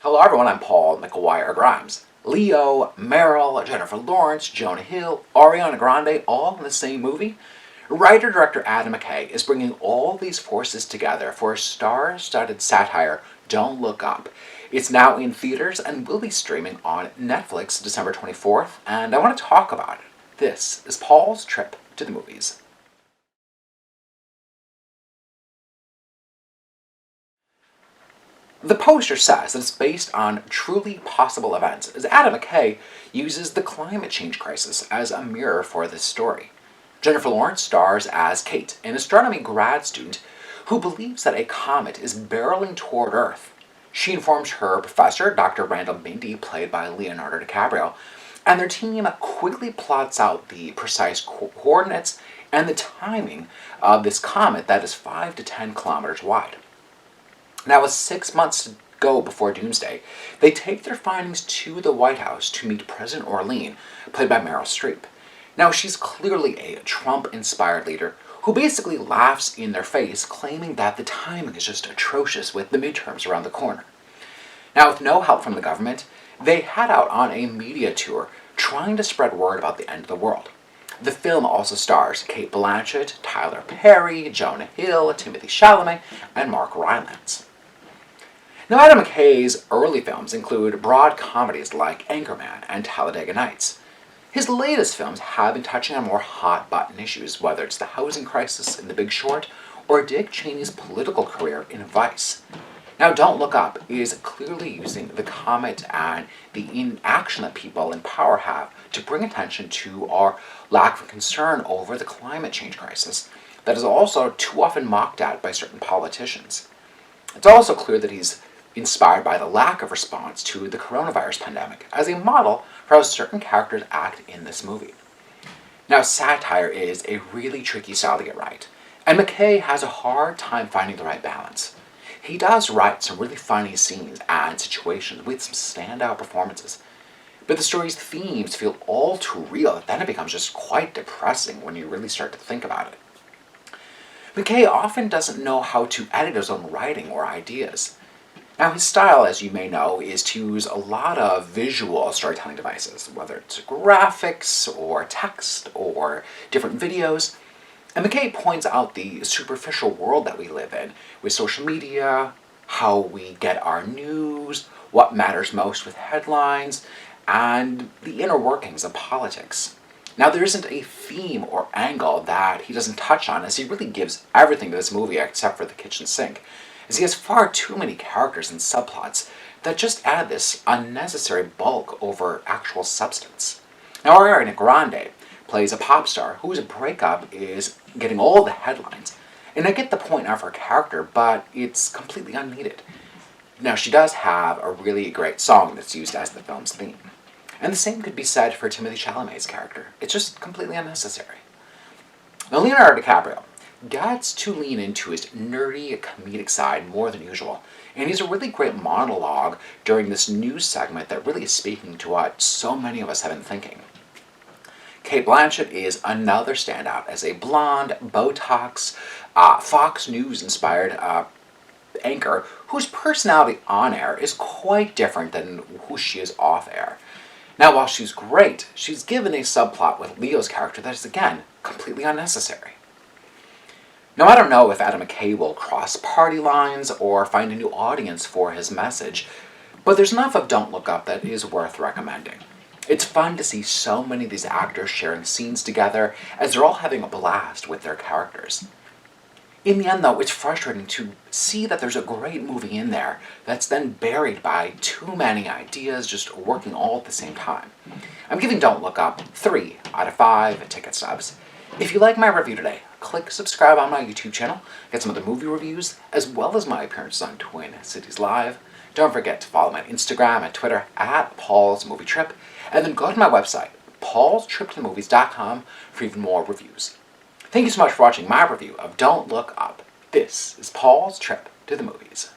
Hello everyone, I'm Paul McGuire Grimes. Leo, Meryl, Jennifer Lawrence, Jonah Hill, Ariana Grande, all in the same movie? Writer-director Adam McKay is bringing all these forces together for a star-studded satire, Don't Look Up. It's now in theaters and will be streaming on Netflix December 24th, and I want to talk about it. This is Paul's trip to the movies. The poster says that it's based on truly possible events, as Adam McKay uses the climate change crisis as a mirror for this story. Jennifer Lawrence stars as Kate, an astronomy grad student who believes that a comet is barreling toward Earth. She informs her professor, Dr. Randall Mindy, played by Leonardo DiCaprio, and their team quickly plots out the precise coordinates and the timing of this comet that is 5 to 10 kilometers wide. Now, with 6 months to go before Doomsday, they take their findings to the White House to meet President Orlean, played by Meryl Streep. Now, she's clearly a Trump-inspired leader who basically laughs in their face, claiming that the timing is just atrocious with the midterms around the corner. Now, with no help from the government, they head out on a media tour trying to spread word about the end of the world. The film also stars Cate Blanchett, Tyler Perry, Jonah Hill, Timothy Chalamet, and Mark Rylance. Now, Adam McKay's early films include broad comedies like Anchorman and Talladega Nights. His latest films have been touching on more hot-button issues, whether it's the housing crisis in The Big Short or Dick Cheney's political career in Vice. Now, Don't Look Up is clearly using the comet and the inaction that people in power have to bring attention to our lack of concern over the climate change crisis that is also too often mocked at by certain politicians. It's also clear that he's inspired by the lack of response to the coronavirus pandemic as a model for how certain characters act in this movie. Now, satire is a really tricky style to get right, and McKay has a hard time finding the right balance. He does write some really funny scenes and situations with some standout performances, but the story's themes feel all too real that then it becomes just quite depressing when you really start to think about it. McKay often doesn't know how to edit his own writing or ideas. Now, his style, as you may know, is to use a lot of visual storytelling devices, whether it's graphics or text or different videos. And McKay points out the superficial world that we live in, with social media, how we get our news, what matters most with headlines, and the inner workings of politics. Now, there isn't a theme or angle that he doesn't touch on, as he really gives everything to this movie except for the kitchen sink, as he has far too many characters and subplots that just add this unnecessary bulk over actual substance. Now, Ariana Grande plays a pop star whose breakup is getting all the headlines, and I get the point of her character, but it's completely unneeded. Now, she does have a really great song that's used as the film's theme, and the same could be said for Timothy Chalamet's character. It's just completely unnecessary. Now, Leonardo DiCaprio gets to lean into his nerdy comedic side more than usual, and he's a really great monologue during this news segment that really is speaking to what so many of us have been thinking. Cate Blanchett is another standout as a blonde, Botox, Fox News-inspired anchor whose personality on air is quite different than who she is off air. Now, while she's great, she's given a subplot with Leo's character that is, again, completely unnecessary. Now, I don't know if Adam McKay will cross party lines or find a new audience for his message, but there's enough of Don't Look Up that is worth recommending. It's fun to see so many of these actors sharing scenes together as they're all having a blast with their characters. In the end, though, it's frustrating to see that there's a great movie in there that's then buried by too many ideas just working all at the same time. I'm giving Don't Look Up 3 out of 5 ticket stubs. If you like my review today, click subscribe on my YouTube channel, get some of the movie reviews, as well as my appearances on Twin Cities Live. Don't forget to follow me on Instagram and Twitter at Paul's Movie Trip, and then go to my website, paulstriptothemovies.com, for even more reviews. Thank you so much for watching my review of Don't Look Up. This is Paul's Trip to the Movies.